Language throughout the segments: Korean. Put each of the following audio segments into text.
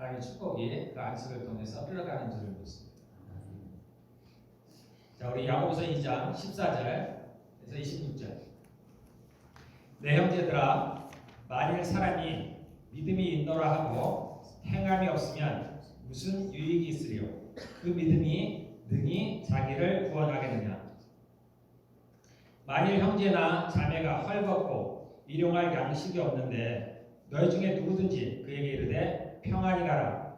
하나님의 축복이 그 안식을 통해서 흘러가는 줄을 믿습니다. 자, 우리 야고보서 2장 14절에서 26절. 내 형제들아, 만일 사람이 믿음이 있노라 하고 행함이 없으면 무슨 유익이 있으리요? 그 믿음이 능히 자기를 구원하겠느냐? 만일 형제나 자매가 헐벗고 일용할 양식이 없는데 너희 중에 누구든지 그에게 이르되 평안히 가라,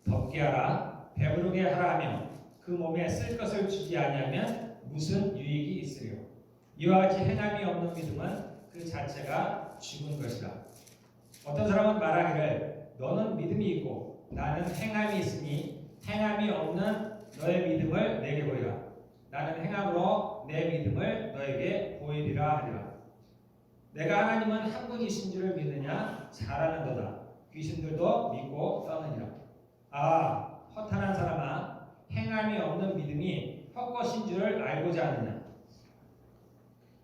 덥게 하라, 배부르게 하라 하며 그 몸에 쓸 것을 주지 아니하면 무슨 유익이 있으리요? 이와 같이 행함이 없는 믿음은 그 자체가 죽은 것이라. 어떤 사람은 말하기를 너는 믿음이 있고 나는 행함이 있으니 행함이 없는 너의 믿음을 내게 보이라. 나는 행함으로 내 믿음을 너에게 보이리라 하리라. 내가 하나님은 한 분이신 줄을 믿느냐? 잘하는도다. 귀신들도 믿고 떠느니라. 아, 허탄한 사람아, 행함이 없는 믿음이 헛것인 줄을 알고자 하느냐?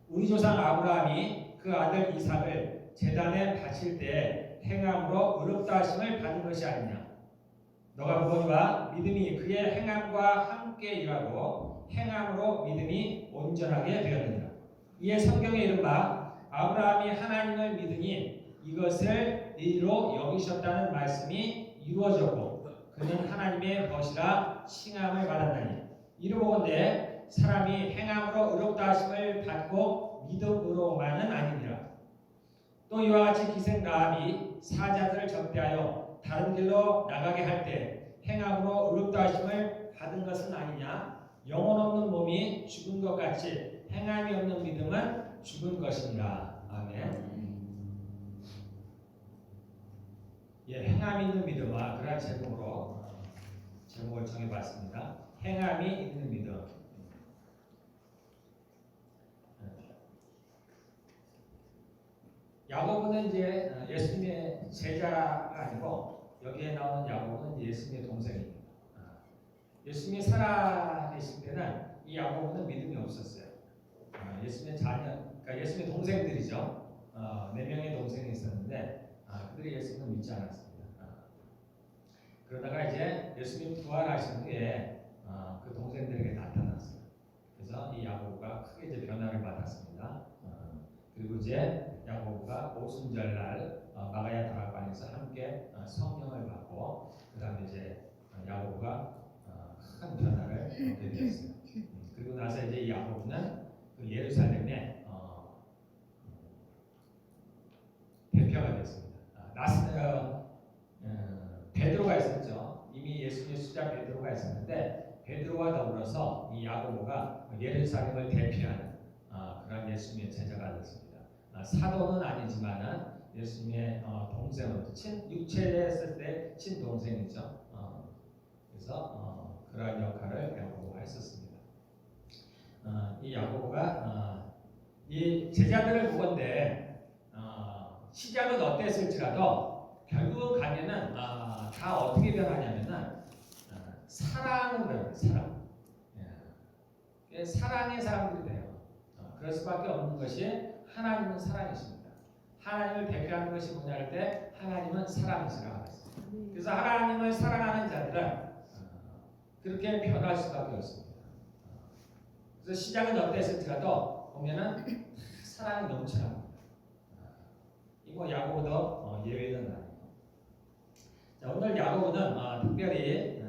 우리 조상 아브라함이 그 아들 이삭을 제단에 바칠 때 행함으로 의롭다 하심을 받은 것이 아니냐? 너가 보거니와 믿음이 그의 행함과 함께 일하고 행함으로 믿음이 온전하게 되었느니라. 이에 성경에 이른바 아브라함이 하나님을 믿으니 이것을 의로 여기셨다는 말씀이 이루어졌고 그는 하나님의 것이라 칭함을 받았나니 이르보건대 사람이 행함으로 의롭다 하심을 받고 믿음으로만은 아니니라. 또 이와 같이 기생 라합이 사자들을 적대하여 다른 길로 나가게 할 때 행함으로 의롭다 하심을 받은 것은 아니냐? 영혼 없는 몸이 죽은 것 같이 행함이 없는 믿음은 죽은 것이니라. 아멘. 예, 행함이 있는 믿음과 그러한 제목으로 제목을 정해봤습니다. 행함이 있는 믿음. 야고보는 이제 예수님의 제자가 아니고 여기에 나오는 야고보는 예수님의 동생입니다. 예수님이 살아계실 때는 이 야고보는 믿음이 없었어요. 예수님의 자녀, 그러니까 예수님의 동생들이죠. 4명의 동생이 있었는데 그들이 예수님을 믿지 않았습니다. 그러다가 이제 예수님 부활하신 후에 그 동생들에게 나타났어요. 그래서 이 야고보가 크게 이제 변화를 받았습니다. 그리고 이제 야고보가 오순절날 마가야 다락방에서 함께 성령을 받고 그 다음에 이제 야고보가 큰 변화를 얻게 되었어요. 그리고 나서 이제 이 야고보는 그 예루살렘의 대표가 됐습니다. 베드로가 있었죠. 이미 예수님의 수자 베드로가 있었는데 베드로와 더불어서 이 야고보가 예루살렘을 대표하는 그런 예수님의 제자가 됐습니다. 사도는 아니지만은 예수님의 동생으로 육체에 있을 때 친동생이죠. 그래서 그러한 역할을 야고보가 했었습니다. 이 야고보가 이 제자들을 보건대 시작은 어땠을지라도 결국은 가면은 다 어떻게 변하냐면은 사랑으로 변해요. 사랑. 예. 사랑의 사람들이 돼요. 그럴 수밖에 없는 것이 하나님은 사랑이십니다. 하나님을 대표하는 것이 뭐냐 할 때 하나님은 사랑이시라고 했습니다. 그래서 하나님을 사랑하는 자들은 그렇게 변할 수밖에 없습니다. 그래서 시작은 어땠을지라도 보면은 사랑이 넘쳐납니다. 이거 야고보도 예외는 아니에요. 자, 오늘 야고보는 특별히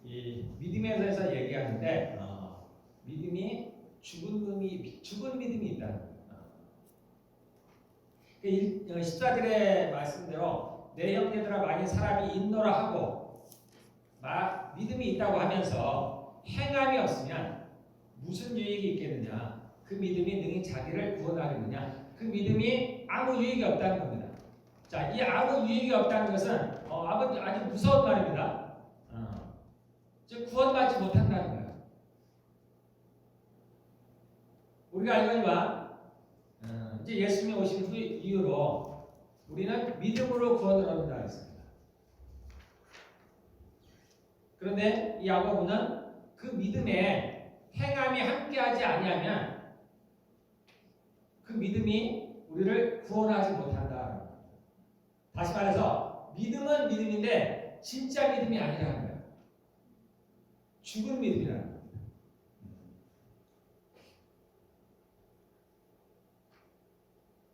이 믿음에 대해서 얘기하는데 믿음이 죽은 믿음이 있다는 거예요. 14절의 말씀대로 내 형제들아 만일 사람이 있노라 하고 믿음이 있다고 하면서 행함이 없으면 무슨 유익이 있겠느냐? 그 믿음이 능히 자기를 구원하겠느냐? 그 믿음이 아무 유익이 없다는 겁니다. 자, 이 아무 유익이 없다는 것은 아주 무서운 말입니다. 즉 구원받지 못한다는 거예요. 우리가 알거니와 이제 예수님이 오신 이후로 우리는 믿음으로 구원을 얻는다 했습니다. 그런데 이 야고보는 그 믿음에 행함이 함께하지 아니하면 그 믿음이 우리를 구원하지 못한다. 다시 말해서 믿음은 믿음인데 진짜 믿음이 아니라는 거예요. 죽은 믿음이라는 거예요.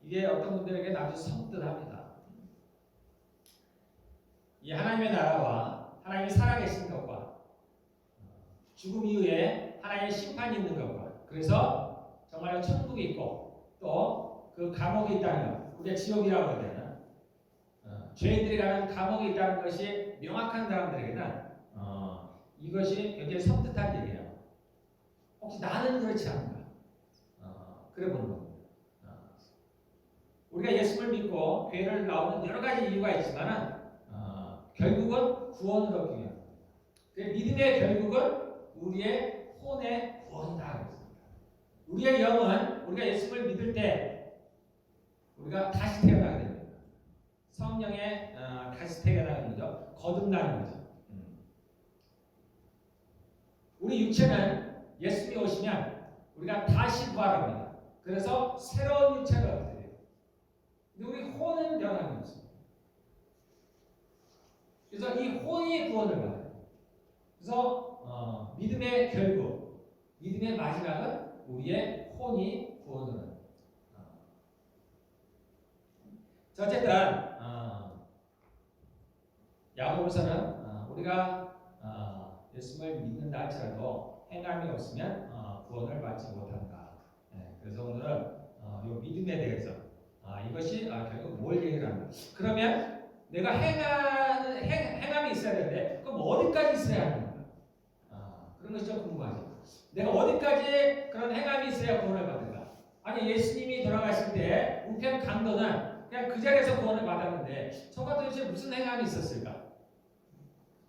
이게 어떤 분들에게는 아주 섬뜩합니다. 이 하나님의 나라와 하나님이 살아계신 것과 죽음 이후에 하나님의 심판이 있는 것과, 그래서 정말로 천국이 있고 또 그 감옥이 있다는 것, 우리가 지옥이라고 하잖아요. 죄인들이 가는 감옥이 있다는 것이 명확한 사람들에게는 이것이 굉장히 섬뜩한 얘기예요. 혹시 나는 그렇지 않은가? 그래 보는 겁니다. 우리가 예수를 믿고 교회를 나오는 여러 가지 이유가 있지만은 결국은 구원을 얻기 위한. 믿음의 결국은 우리의 혼의 구원이다 그랬습니다. 우리의 영은 우리가 예수를 믿을 때 우리가 다시 태어나게 됩니다. 성령에 다시 태어나는 거죠. 거듭나는 거죠. 우리 육체는 예수님이 오시면 우리가 다시 부활합니다. 그래서 새로운 육체를 얻게 돼요. 근데 우리 혼은 변하는 것입니다. 그래서 이 혼이 구원을 받아요. 그래서 믿음의 결국, 믿음의 마지막은 우리의 혼이 구원을 받아요. 자, 어쨌든 야고보서는 우리가 예수를 믿는다 할지라도 행함이 없으면 구원을 받지 못한다. 그래서 오늘은 이 믿음에 대해서 이것이 결국 뭘 얘기를 하는가? 그러면 내가 행함이 있어야 되는데 그럼 어디까지 있어야 하는 건가? 그런 것이 좀 궁금하죠. 내가 어디까지 그런 행함이 있어야 구원을 받는가? 아니 예수님이 돌아가실 때 우편 강도는 그냥 그 자리에서 구원을 받았는데 저가 도대체 무슨 행함이 있었을까?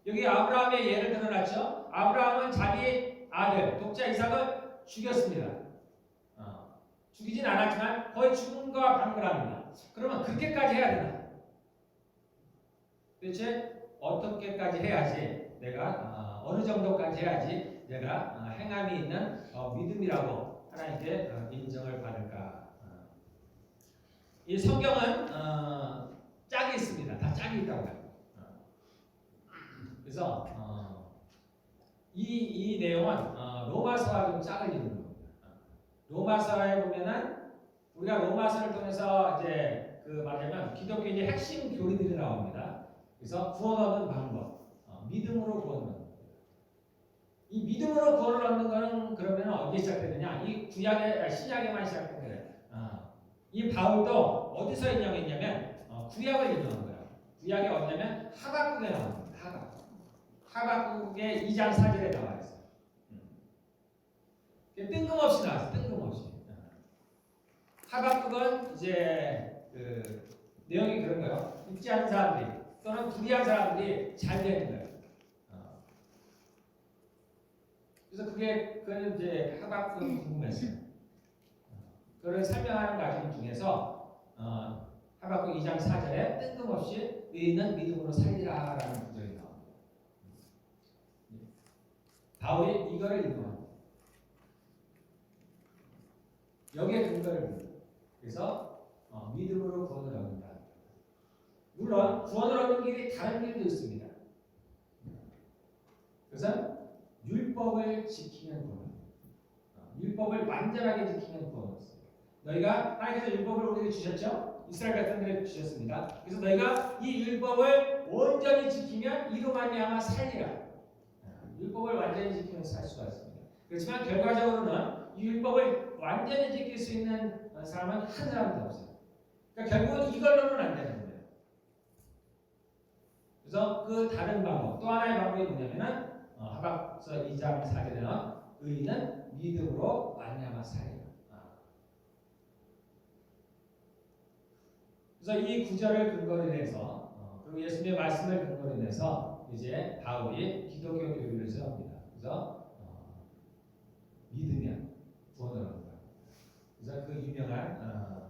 여기 아브라함의 예를 들어놨죠. 아브라함은 자기 아들 독자 이삭을 죽였습니다. 죽이진 않았지만 거의 죽음과 방불합니다. 그러면 그렇게까지 해야 되나? 도대체 어떻게까지 해야지 내가 어느 정도까지 해야지 내가 행함이 있는 믿음이라고 하나님께 인정을 받을까? 이 성경은 짝이 있습니다. 다 짝이 있다고 해요. 그래서 이 내용은 로마서와 좀 짝을 이루는 겁니다. 로마서에 보면은 우리가 로마서를 통해서 이제 말하자면 기독교의 이제 핵심 교리들이 나옵니다. 그래서 구원 얻는 방법, 믿음으로 구원을 얻는 겁니다. 이 믿음으로 구원을 얻는 거는 그러면 어디에 시작되느냐? 이 구약의 신약에만 시작된 거예요. 이 바울도 어디서 인용했냐면 구약을 인용한 거예요. 구약이 어디냐면 하박국에 나옵니다. 하박국의 2장 4절에 나와 있어요. 뜬금없이 나왔어요. 뜬금없이. 하박국은 이제 내용이 그런 거예요. 믿지 않는 사람들이 또는 불의한 사람들이 잘 되는 거예요. 그래서 그건 이제 하박국은 궁금했어요. 그를 설명하는 과정 중에서 하박국 2장 4절에 뜬금없이 의인은 믿음으로 살리라라는 구절이 나옵니다. 바울이 이거를 인용합니다. 여기에 근거를 봅니다. 그래서 믿음으로 구원을 얻는다. 물론 구원을 얻는 길이 다른 길도 있습니다. 그것은 율법을 지키는 구원. 율법을 완전하게 지키는 구원이었어요. 너희가 하나님께서 율법을 우리에게 주셨죠? 이스라엘 백성들에게 주셨습니다. 그래서 너희가 이 율법을 온전히 지키면 이로 말미암아 살리라. 율법을 완전히 지키면 살 수가 있습니다. 그렇지만 결과적으로는 이 율법을 완전히 지킬 수 있는 사람은 한 사람도 없어요. 그러니까 결국은 이걸로는 안 되는 거예요. 그래서 그 다른 방법, 또 하나의 방법이 뭐냐면은 하박서 2장 4절에는 의인은 믿음으로 말미암아 살리라. 그래서 이 구절을 근거로 해서 그리고 예수님의 말씀을 근거로 해서 이제 바울이 기독교 교리를 세웁니다. 그래서 믿으면 구원을 얻는 거예요. 그래서 그 유명한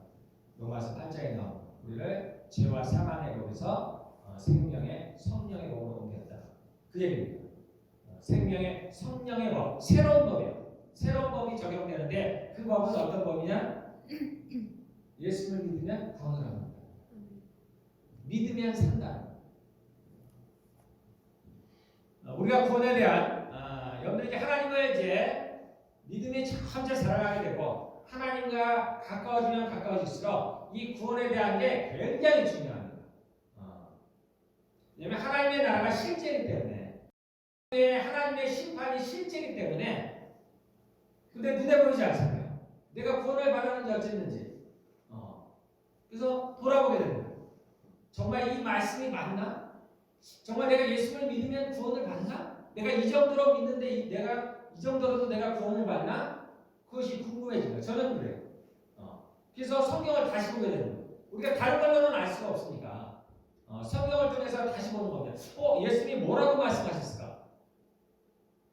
로마서 8장에 나온 우리를 죄와 사망의 법에서 생명의 성령의 법으로 옮겼다. 그 얘기입니다. 생명의 성령의 법, 새로운 법이에요. 새로운 법이 적용되는데 그 법은 어떤 법이냐? 예수를 믿으면 구원을 얻는다. 믿으면 산다. 우리가 구원에 대한 여러분들이 하나님을 이제 믿음이 점점 살아가게 되고 하나님과 가까워지면 가까워질수록 이 구원에 대한 게 굉장히 중요합니다. 왜냐하면 하나님의 나라가 실제이기 때문에 하나님의 심판이 실제이기 때문에 근데 눈에 보이지 않습니다. 내가 구원을 받았는지 어쨌는지 그래서 돌아보게 됩니다. 정말 이 말씀이 맞나? 정말 내가 예수를 믿으면 구원을 받나? 내가 이 정도로 믿는데 내가 이 정도로도 내가 구원을 받나? 그것이 궁금해집니다. 저는 그래요. 그래서 성경을 다시 보게 됩니다. 우리가 다른 걸로는 알 수가 없으니까 성경을 통해서 다시 보는 겁니다. 예수님이 뭐라고 말씀하셨을까?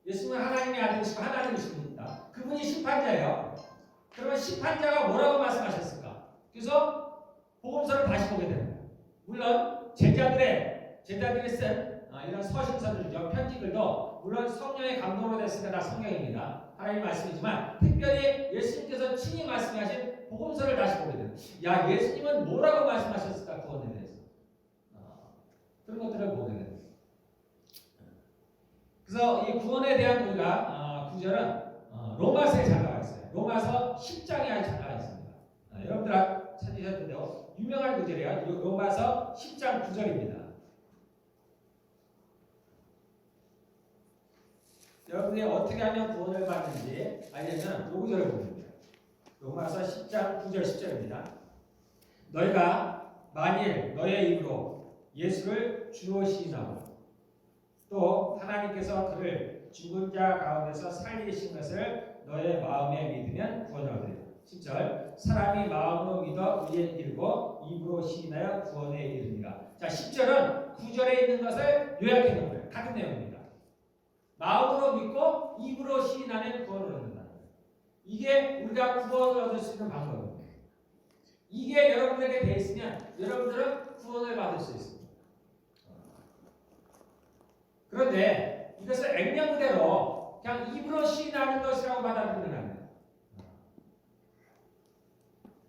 예수님은 하나님의 아들이시고 하나님이십니다. 그분이 심판자예요. 그러면 심판자가 뭐라고 말씀하셨을까? 그래서 복음서를 다시 보게 됩니다. 물론 제자들이 쓴 이런 서신서들이죠. 편지글도 물론 성령의 감동으로 됐으니까 다 성경입니다. 하나님 말씀이지만 특별히 예수님께서 친히 말씀하신 복음서를 다시 보게 됩니다. 야, 예수님은 뭐라고 말씀하셨을까? 구원에 대해서. 그런 것들을 보게 됩니다. 그래서 이 구원에 대한 우리가 구절은 로마서에 잠가가 있어요. 로마서 10장에 잠가가 있습니다. 여러분들 찾으셨는데요. 유명한 구절이에요. 로마서 10장 9절입니다. 여러분이 어떻게 하면 구원을 받는지 알려면 이 구절을 보십니다. 로마서 10장 9절 10절입니다. 너희가 만일 너의 입으로 예수를 주로 시인하고 또 하나님께서 그를 죽은 자 가운데서 살리신 것을 너의 마음에 믿으면 구원을 얻으리라. 10절 사람이 마음으로 믿어 의에 이르고 입으로 시인하여 구원에 이르니라. 자, 10절은 9절에 있는 것을 요약해 놓은 거예요. 같은 내용입니다. 마음으로 믿고 입으로 시인하면 구원을 얻는다는 거예요. 이게 우리가 구원을 얻을 수 있는 방법입니다. 이게 여러분에게 돼 있으면 여러분들은 구원을 받을 수 있습니다. 그런데 이것을 액면 그대로 그냥 입으로 시인하는 것이라고 받아들이면 안 돼요.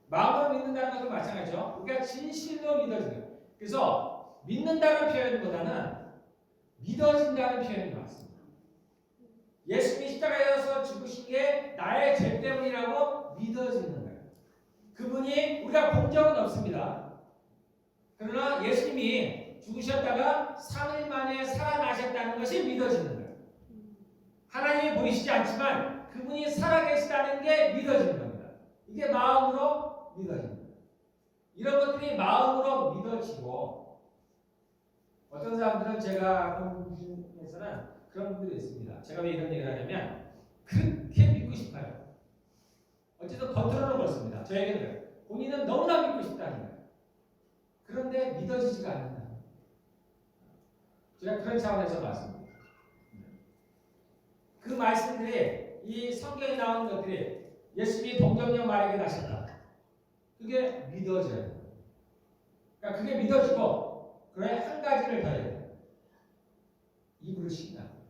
마음으로 믿는다는 것도 마찬가지죠. 우리가 진실로 믿어지는 거예요. 그래서 믿는다는 표현보다는 믿어진다는 표현이 맞습니다. 예수님이 십자가에서 죽으신 게 나의 죄 때문이라고 믿어지는 거예요. 그분이 우리가 본 적은 없습니다. 그러나 예수님이 죽으셨다가 3일 만에 살아나셨다는 것이 믿어지는 거예요. 하나님이 보이시지 않지만 그분이 살아계시다는 게 믿어지는 겁니다. 이게 마음으로 믿어집니다. 이런 것들이 마음으로 믿어지고 어떤 사람들은 제가 본 중에서는 그런 분들이 있습니다. 제가 왜 이런 얘기를 하냐면 그렇게 믿고 싶어요. 어쨌든 겉으로는 그렇습니다. 저에게는 본인은 너무나 믿고 싶다는 거예요. 그런데 믿어지지가 않는다. 제가 그런 차원에서 말씀드립니다. 그 말씀들이 이 성경에 나오는 것들이 예수님이 동정녀 마리아에게 나셨다. 그게 믿어져요. 그러니까 그게 믿어지고 그래 한 가지를 더 해야 돼요. 입으로 시인하는 거예요.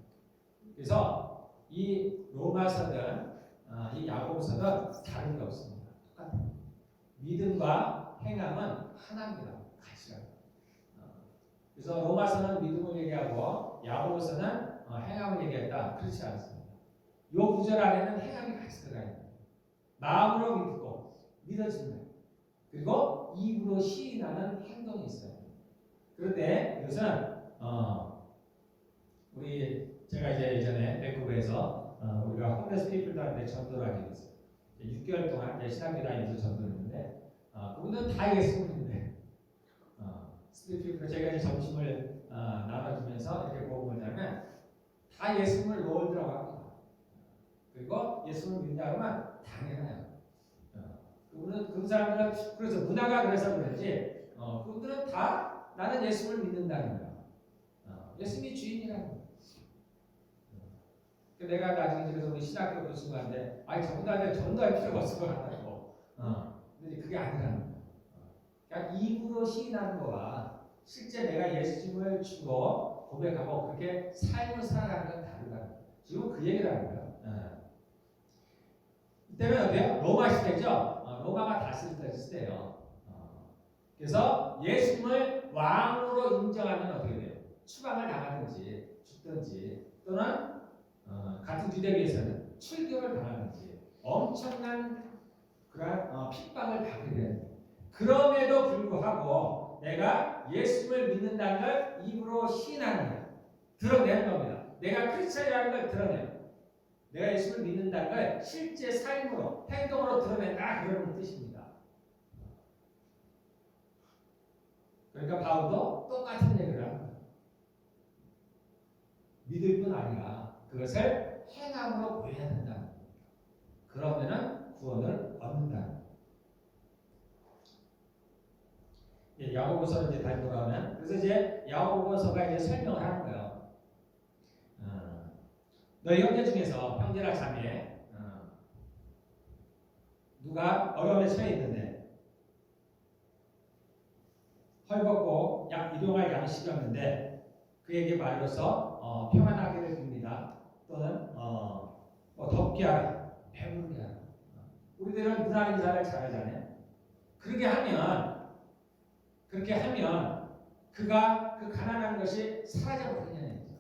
그래서 이 로마서든 이 야고보서든 다른 게 없습니다. 똑같아요. 믿음과 행함은 하나입니다. 같이. 그래서 로마서는 믿음을 얘기하고 야고보서는 행함을 얘기했다. 그렇지 않습니다. 이 구절 안에는 행함이 같이 들어가 있는 거예요. 마음으로 믿고 믿어지는 거예요. 그리고 입으로 시인하는 행동이 있어요. 그런데 이것은 제가 이제 예전에 밴쿠버에서 우리가 홈레스 피플들한테 전도를 하게 됐어요. 6개월 동안 이제 신학교 다니면서 전도를 했는데 그분은 다 예수를 믿는데 스트리트 제가 이제 점심을 나눠주면서 이렇게 복음을 하면 다 예수를 롤더라고 합니다. 그리고 예수를 믿는다 그러면 당연해요. 그 사람들은 그래서 문화가 그래서 그런지 그분들은 다 나는 예수를 믿는다는 거예요. 예수님이 주인이라는 거예요. 내가 나중에 그래서 우리 신학교 교수님한테 전부 다 전도할 필요가 없을 것 같다고. 근데 그게 아니라는 거예요. 그냥 입으로 시인하는 거와 실제 내가 예수님을 주고 고백하고 그렇게 삶을 살아가는 건 다르다는 거예요. 지금 그 얘기를 하는 거예요. 이때는 어때요? 로마 시대죠. 로마가 다스리던 시대예요. 그래서 예수님을 왕으로 인정하면 어떻게 돼요? 추방을 당하든지 죽든지 또는 같은 유대교에서는 출교를 당하든지 엄청난 그러한 핍박을 받게 되는. 그럼에도 불구하고 내가 예수를 믿는다는 걸 입으로 시인하는 거예요. 드러내는 겁니다. 내가 크리스천이라는 걸 드러내요. 내가 예수를 믿는다는 걸 실제 삶으로 행동으로 드러낸다 그런 뜻입니다. 그러니까 바울도 똑같은 얘기를 합니다. 믿을 뿐 아니라 그것을 행함으로 보여야 된다는 겁니다. 그러면은 구원을 얻는다는 겁니다. 예, 야고보서로 이제 다시 돌아오면 그래서 이제 야고보서가 이제 설명을 하는 거예요. 너희 형제 중에서 형제나 자매 누가 어려움에 처해 있는데 헐벗고 일용할 양식이 없는데 그에게 말로써 평안하기를 빕니다. 또는 뭐 덥게 하라, 배부르게 하라. 우리들은 문화 인사를 잘하잖아요. 그렇게 하면 그가 그 가난한 것이 사라져 버리냐는 거죠.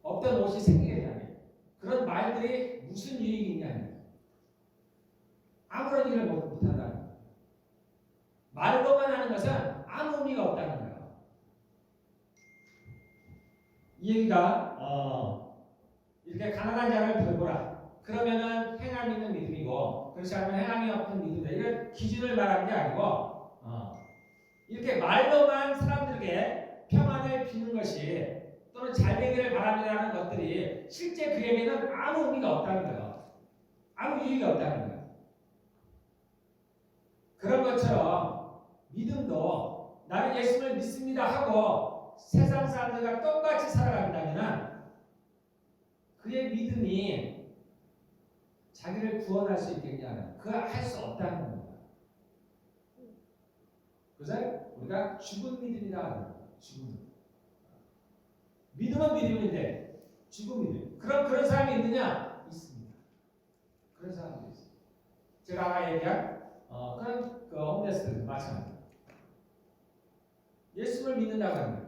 없던 옷이 생기게 되냐는 그런 말들이 무슨 유익이 있냐는 아무런 일을 못한다는 거예요. 말로만 하는 것은 아무 의미가 없다는 거예요. 이 얘기가 이렇게 가난한 자를 돌보라. 그러면은 행함이 있는 믿음이고 그렇지 않으면 행함이 없는 믿음이다. 이런 기준을 말하는 게 아니고 이렇게 말로만 사람들에게 평안을 비는 것이 또는 잘되기를 바랍니다라는 것들이 실제 그에게는 아무 의미가 없다는 거예요. 아무 유익이 없다는 거예요. 그런 것처럼 믿음도 나는 예수를 믿습니다 하고 세상 사람들과 똑같이 살아간다면 그의 믿음이 자기를 구원할 수 있겠냐? 그거 할 수 없다는 겁니다. 그래서 우리가 죽은 믿음이라 하는 거예요. 죽은 믿음. 믿음은 믿음인데 죽은 믿음. 그런 사람이 있느냐? 있습니다. 그런 사람도 있어요. 제가 아까 얘기한 그런 홈레스들 마찬가지입니다. 예수를 믿는다고 하는 거예요.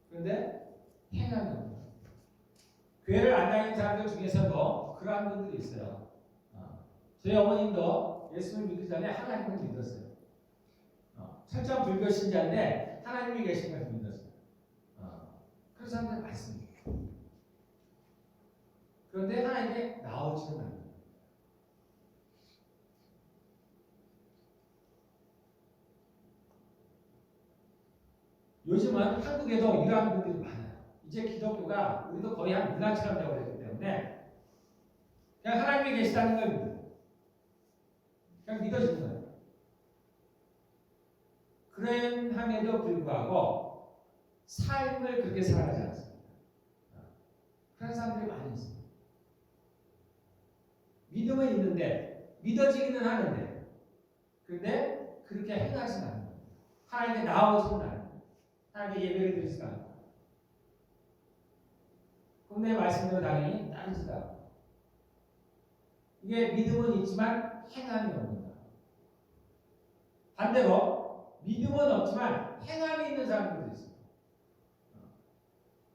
그런데 행함이 없는 거예요. 교회를 안 다니는 사람들 중에서도 그러한 분들이 있어요. 저희 어머님도 예수를 믿기 전에 하나님을 믿었어요. 철저한 불교 신자인데 하나님이 계신 것을 믿었어요. 그런 사람들 많습니다. 그런데 하나님께 나오지는 않아요. 요즘은 한국에도 이러한 분들이 많아요. 이제 기독교가 우리도 거의 한 문화처럼 되어버렸기 때문에 그냥 하나님이 계시다는 걸 믿어요. 그냥 믿어지는 거예요. 그럼에도 불구하고 삶을 그렇게 살아가지 않습니다. 그런 사람들이 많이 있습니다. 믿음은 있는데 믿어지기는 하는데 그런데 그렇게 행하지는 않는 거예요. 하나님께 나오지는 않는 거예요. 하나님께 예배를 드리지도 않는 거예요. 그럼 내 말씀대로 당연히 따르지도 않고 이게 믿음은 있지만 행함이 없는 거예요. 반대로 믿음은 없지만 행함이 있는 사람들도 있습니다.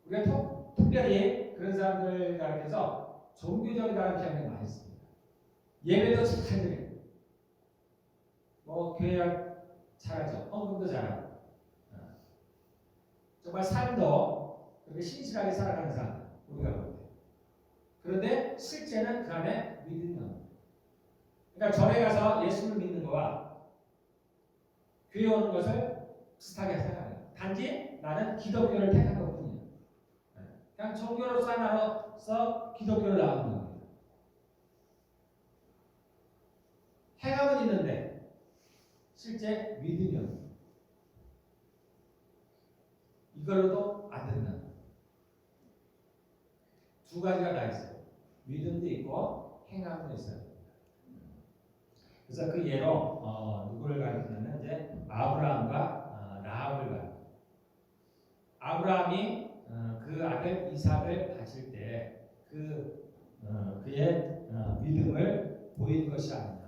우리가 특별히 그런 사람들 가운데서 종교적이라는 표현을 많이 씁니다. 예배도 잘 드려요. 교회 잘하죠. 헌금도 잘하고 정말 삶도 그렇게 신실하게 살아가는 사람 우리가 볼 때. 그런데 실제는 그 안에 믿음이 없는 거예요. 그러니까 절에 가서 예수를 믿는 거와 교회 오는 것을 비슷하게 생각해요. 단지 나는 기독교를 택한 것뿐이에요. 그냥 종교로서 하나로서 기독교를 나오는 겁니다. 행함은 있는데 실제 믿음이 없는 거예요. 이걸로도 안 된다. 두 가지가 다 있어요. 믿음도 있고 행함도 있어요. 그래서 그 예로 누구를 가리키냐면 이제 아브라함과 라합을 가리킵니다. 아브라함이 그 아들 이삭을 바칠 때 그의 믿음을 보인 것이 아니냐.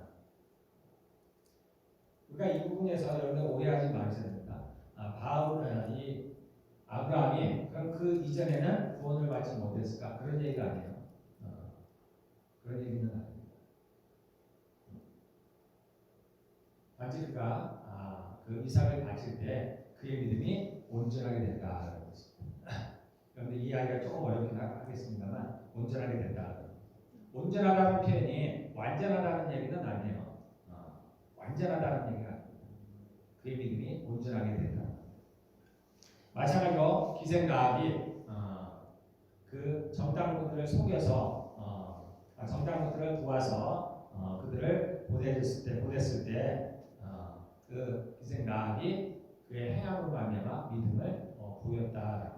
그러니까 이 부분에서 여러분들 오해하지 마셔야 됩니다. 이 아브라함이 그럼 그 이전에는 구원을 받지 못했을까? 그런 얘기가 아니에요. 그런 얘기는 아닙니다. 단지 그가 그 이삭을 바칠 때 그의 믿음이 온전하게 된다라는 것입니다. 그런데 이 이야기가 조금 어렵긴 하겠습니다만 온전하게 된다. 온전하다는 표현이 완전하다는 얘기는 아니에요. 완전하다는 얘기가 아닙니다. 그의 믿음이 온전하게 된다. 마찬가지로 기생 라합이 그 정당분들을 속여서 정당분들을 도와서 그들을 보냈을 때 그 기생 라합이 그의 행함으로 말미암아 믿음을 보였다.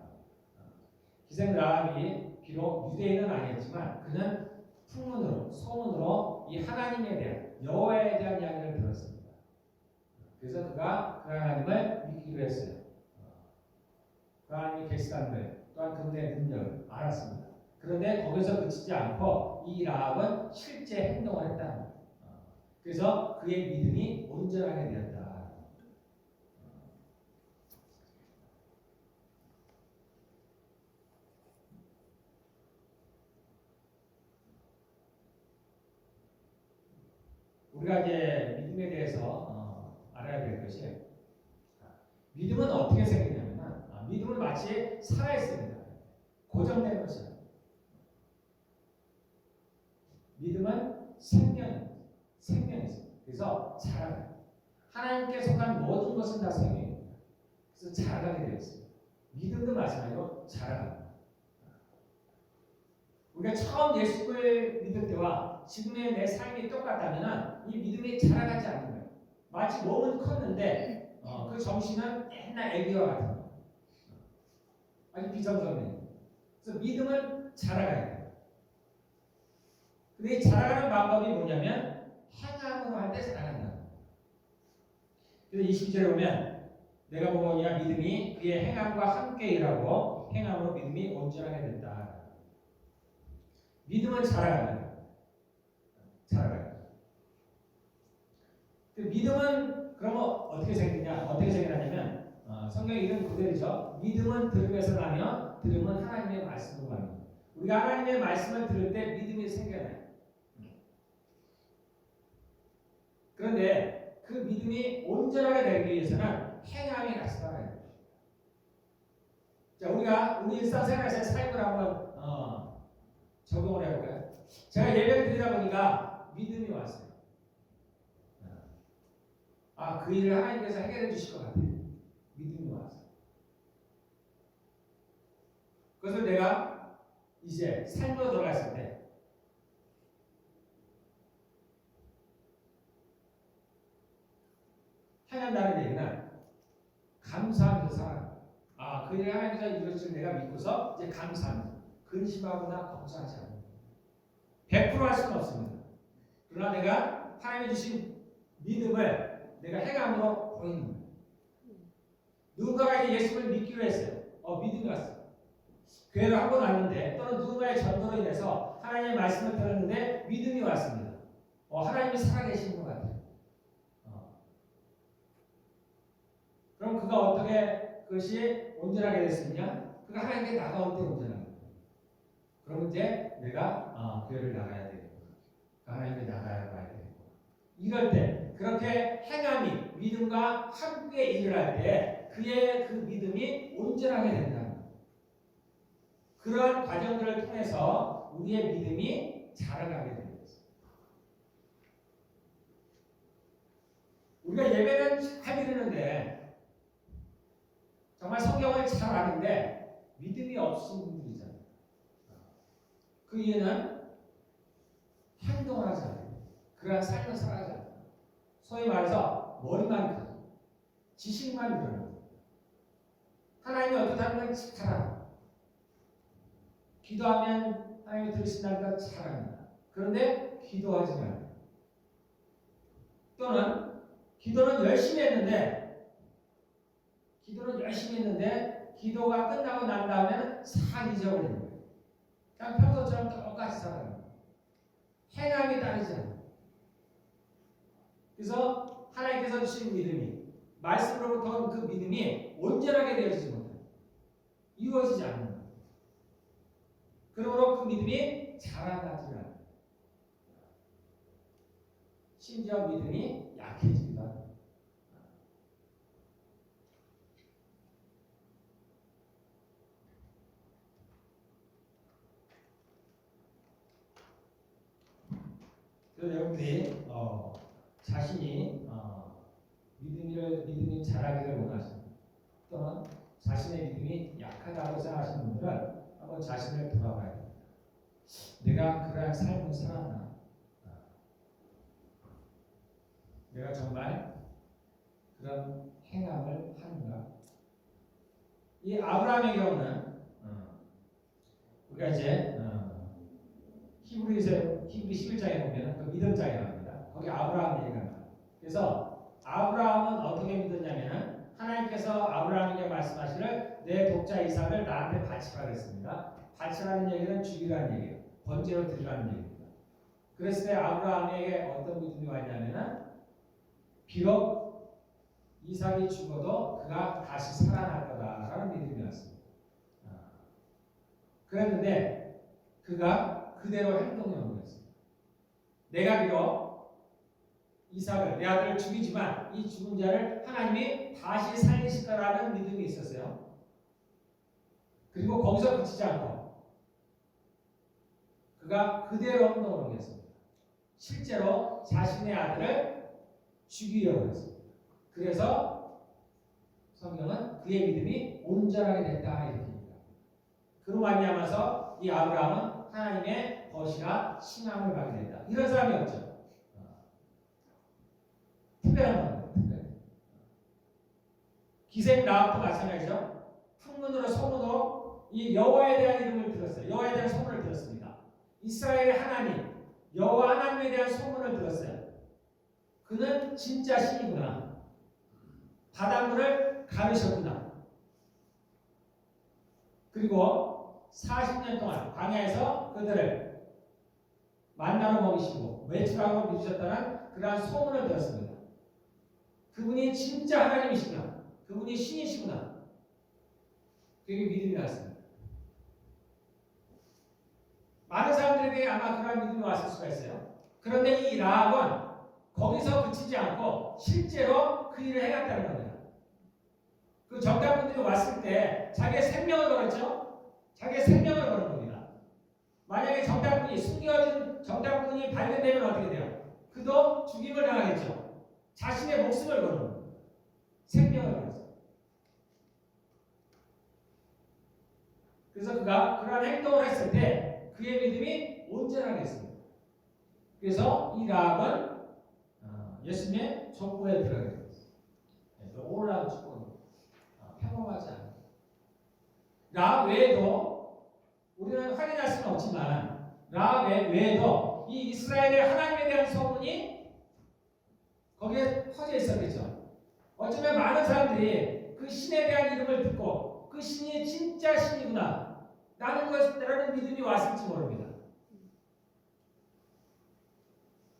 기생 라합이 비록 유대인은 아니었지만 그는 풍문으로 소문으로 이 하나님에 대한 여호와에 대한 이야기를 들었습니다. 그래서 그가 그 하나님을 믿기로 했어요. 그 하나님이 계시다는 걸 또한 그분의 능력을 알았습니다. 그런데 거기서 그치지 않고 이 라합은 실제 행동을 했다는 거예요. 그래서 그의 믿음이 온전하게 되었다. 우리가 이제 믿음에 대해서 알아야 될 것이 믿음은 어떻게 생기냐면 믿음은 마치 살아있습니다. 고정된 것이에요. 믿음은 생명이 있어요. 그래서 자라가요. 하나님께 속한 모든 것은 다 생명입니다. 그래서 자라가게 되어 있어요. 믿음도 마찬가지로 자라갑니다. 우리가 처음 예수를 믿을 때와 지금의 내 삶이 똑같다면 이 믿음이 자라가지 않는 거예요. 마치 몸은 컸는데 그 정신은 옛날 애기와 같은 거예요. 아주 비정상이에요. 그래서 믿음은 자라가야 돼요. 근데 이 자라가는 방법이 뭐냐면 행함으로 할 때 자라간다. 그래서 20절에 보면 내가 보거니와 믿음이 그의 행함과 함께 일하고 행함으로 믿음이 온전하게 된다. 믿음은 자라가는 자라가요. 믿음은 그러면 어떻게 생기냐면 성경 이름 그대로죠. 믿음은 들음에서 나며 들음은 하나님의 말씀으로 갑니다. 우리가 하나님의 말씀을 들을 때 믿음이 생겨나요. 그런데 그 믿음이 온전하게 되기 위해서는 행함이 같이 따라야 돼요. 자, 우리가 우리 일상생활에서 삶을 한번 적용을 해볼까요? 제가 예배를 드리다 보니까 믿음이 왔어요. 그 일을 하나님께서 해결해 주실 것 같아요. 믿음이 왔어요. 그래서 내가 이제 삶으로 돌아갔을 때 행한다는 얘기는 감사하면서 살아가는 거예요. 그 일을 하나님께서 이루어질 내가 믿고서 이제 감사합니다. 근심하거나 걱정하지 않는 거예요. 100% 할 수는 없습니다. 그러나 내가 하나님이 주신 믿음을 내가 행함으로 보이는 거예요. 누군가가 이제 예수를 믿기로 했어요. 믿음이 왔어요. 교회를 한 번 왔는데 또는 누군가의 전도로 인해서 하나님의 말씀을 들었는데 믿음이 왔습니다. 하나님이 살아계시는 것 같아요. 그럼 그가 어떻게 그것이 온전하게 됐느냐? 그가 하나님께 나가올 때 온전하게 돼요. 그럼 이제 내가 교회를 나가야 되고 하나님께 나가야 봐야 되고 이럴 때 그렇게 행함이 믿음과 함께 일을 할 때 그의 그 믿음이 온전하게 된다는 거예요. 그러한 과정들을 통해서 우리의 믿음이 자라가게 되는 거죠. 우리가 예배는 잘 드리는데 정말 성경을 잘 아는데 믿음이 없으신 분들이잖아요. 그 이유는 행동을 하지 않아요. 그러한 삶을 살아가지 않아요. 소위 말해서 머리만 크고 지식만 늘어나는 거예요. 하나님이 어떻다는 건 잘 알아요. 기도하면 하나님이 들으신다는 건 잘 압니다. 그런데 기도하지 않아요. 또는 기도는 열심히 했는데 기도가 끝나고 난 다음에는 싹 잊어버리는 거예요. 그냥 평소처럼 똑같이 살아가는 거예요. 행함이 따르지 않아요. 그래서 하나님께서 주신 믿음이 말씀으로부터 온 그 믿음이 온전하게 되어지지 못해요. 이루어지지 않는 거예요. 그러므로 그 믿음이 자라나지 않아요. 심지어 믿음이 약해지기도 합니다. 그래서 여러분들이 자신이 믿음이 자라기를 원하십니다. 또는 자신의 믿음이 약하다고 생각하시는 분들은 한번 자신을 돌아봐야 됩니다. 내가 그러한 삶을 살았나? 내가 정말 그런 행함을 하는가? 이 아브라함의 경우는 우리가 이제 히브리 11장에 보면 그 믿음장이라고 합니다. 거기 아브라함 얘기가 나와요. 그래서 아브라함은 어떻게 믿었냐면 하나님께서 아브라함에게 말씀하시를 내 독자 이삭을 나한테 바치라 그랬습니다. 바치라는 얘기는 죽이라는 얘기예요. 번제로 드리라는 얘기입니다. 그랬을 때 아브라함에게 어떤 믿음이 왔냐면은 비록 이삭이 죽어도 그가 다시 살아날 거다라는 믿음이 왔습니다. 그랬는데 그가 그대로 행동에 옮겼습니다. 내가 비록 이삭을 내 아들을 죽이지만 이 죽은 자를 하나님이 다시 살리실 거라는 믿음이 있었어요. 그리고 거기서 그치지 않고 그가 그대로 행동을 옮겼습니다. 실제로 자신의 아들을 죽이려고 했습니다. 그래서 성경은 그의 믿음이 온전하게 됐다 이렇게 얘기합니다. 그로 말미암아서 이 아브라함은 하나님의 벗이나 신앙을 받게 됐다. 이런 사람이 없죠. 특별한 겁니다. 특별히. 기생 라합도 마찬가지죠. 풍문으로 소문으로 이 여호와에 대한 이름을 들었어요. 여호와에 대한 소문을 들었습니다. 이스라엘의 하나님, 여호와 하나님에 대한 소문을 들었어요. 그는 진짜 신이구나. 바닷물을 가르셨구나. 그리고 40년 동안 광야에서 그들을 만나로 먹이시고 외출하고 믿으셨다는 그러한 소문을 들었습니다. 그분이 진짜 하나님이시구나. 그분이 신이시구나. 그게 믿음이 났습니다. 많은 사람들에게 아마 그러한 믿음이 왔을 수가 있어요. 그런데 이 라합은 거기서 그치지 않고 실제로 그 일을 해갔다는 겁니다. 그 정탐꾼들이 왔을 때 자기의 생명을 걸었죠. 자기의 생명을 거는 겁니다. 만약에 정탐꾼이 숨겨진 정탐꾼이 발견되면 어떻게 돼요? 그도 죽임을 당하겠죠. 자신의 목숨을 거는 겁니다. 생명을 걸었어요. 그래서 그가 그러한 행동을 했을 때 그의 믿음이 온전하게 했습니다. 그래서 이 라합은 예수님의 족보에 들어가게 됐어요. 올라온 축복입니다. 평범하지 않아요. 라합 외에도 우리는 확인할 수는 없지만 라합 외에도 이 이스라엘의 하나님에 대한 소문이 거기에 퍼져 있었겠죠. 어쩌면 많은 사람들이 그 신에 대한 이름을 듣고 그 신이 진짜 신이구나 라는 믿음이 왔을지 모릅니다.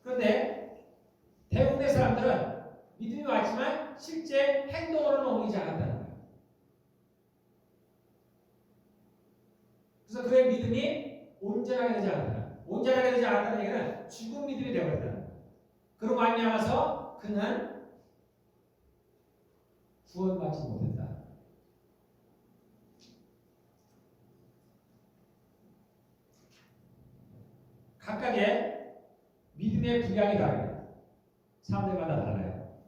그런데 대부분의 사람들은 믿음이 왔지만 실제 행동으로는 옮기지 않았다는 거예요. 그래서 그의 믿음이 온전하게 되지 않았다. 온전하게 되지 않았다는 얘기는 죽은 믿음이 되어버렸다는 거예요. 그로 말미암아서 그는 구원받지 못했다. 각각의 믿음의 분량이 다릅니다. 사람들마다 달라요.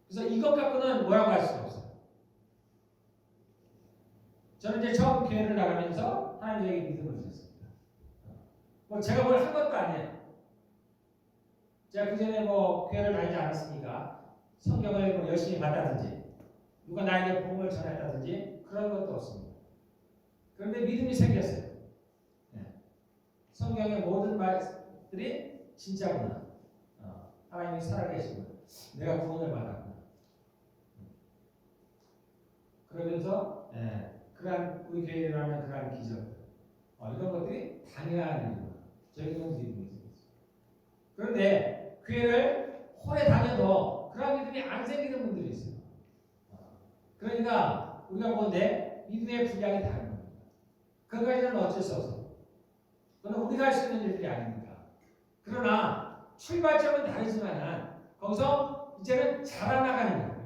그래서 이것 갖고는 뭐라고 할 수가 없어요. 저는 이제 처음 교회를 나가면서 하나님에게 믿음을 드렸습니다. 뭐 제가 뭘 한 것도 아니에요. 제가 그전에 뭐 교회를 다니지 않았으니까 성경을 뭐 열심히 봤다든지 누가 나에게 복음을 전했다든지 그런 것도 없습니다. 그런데 믿음이 생겼어요. 성경의 모든 말들이 진짜구나. 하나님이 살아계시구나. 내가 구원을 받았구나. 그러면서 그러한 우리 교회에 일어나는 그러한 기적 이런 것들이 당연한 일이구나. 저희는 믿음이 있습니다. 그런데 교회를 오래 다녀도 그런 믿음이 안 생기는 분들이 있어요. 그러니까 우리가 보는데 믿음의 분량이 다른 겁니다. 그것까지는 어쩔 수 없어요. 그건 우리가 할 수 있는 일들이 아닙니다. 그러나 출발점은 다르지만 거기서 이제는 자라나가는 거예요.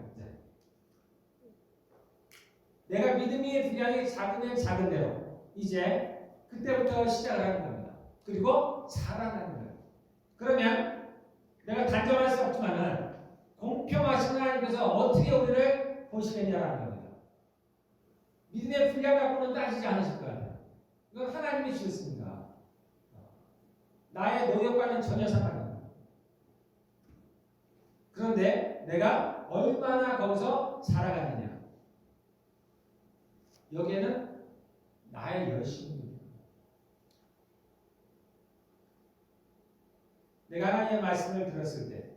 내가 믿음의 분량이 작으면 작은 대로 이제 그때부터 시작을 하는 겁니다. 그리고 자라나는 거예요. 그러면 내가 단정할 수 없지만은 공평하신 하나님께서 어떻게 우리를 보시겠냐라는 겁니다. 믿음의 분량 갖고는 따지지 않으실 것 같아요. 이건 하나님이 주셨습니다. 나의 노력과는 전혀 상관없습니다. 그런데 내가 얼마나 거기서 자라가느냐. 여기에는 나의 열심입니다. 내가 하나님의 말씀을 들었을 때,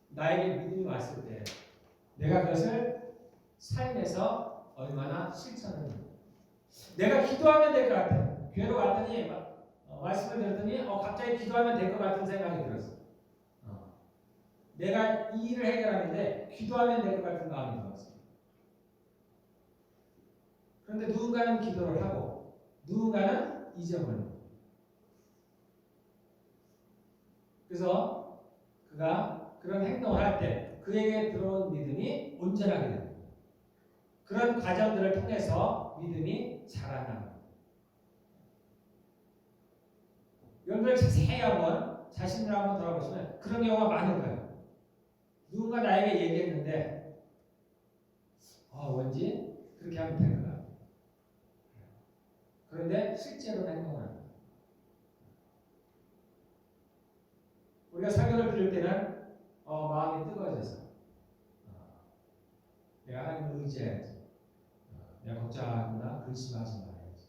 나에게 믿음이 왔을 때, 내가 그것을 삶에서 얼마나 실천을 합니다. 내가 기도하면 될 것 같아요. 교회로 왔더니 말씀을 들었더니 갑자기 기도하면 될 것 같은 생각이 들었어요. 내가 이 일을 해결하는데 기도하면 될 것 같은 마음이 들었어요. 그런데 누군가는 기도를 하고 누군가는 잊어버립니다. 그래서 그가 그런 행동을 할 때 그에게 들어온 믿음이 온전하게 됩니다. 그런 과정들을 통해서 믿음이 자라납니다. 여러분들 자세히 한번 자신을 한번 돌아보시면 그런 경우가 많은 거예요. 누군가 나에게 얘기했는데 왠지 그렇게 하면 될 것 같아요. 그런데 실제로 행동을 합니다. 우리가 설교를 들을 때는 마음이 뜨거워져서 내가 하나님을 의지해야지. 내가 걱정하거나 근심하지 말아야지.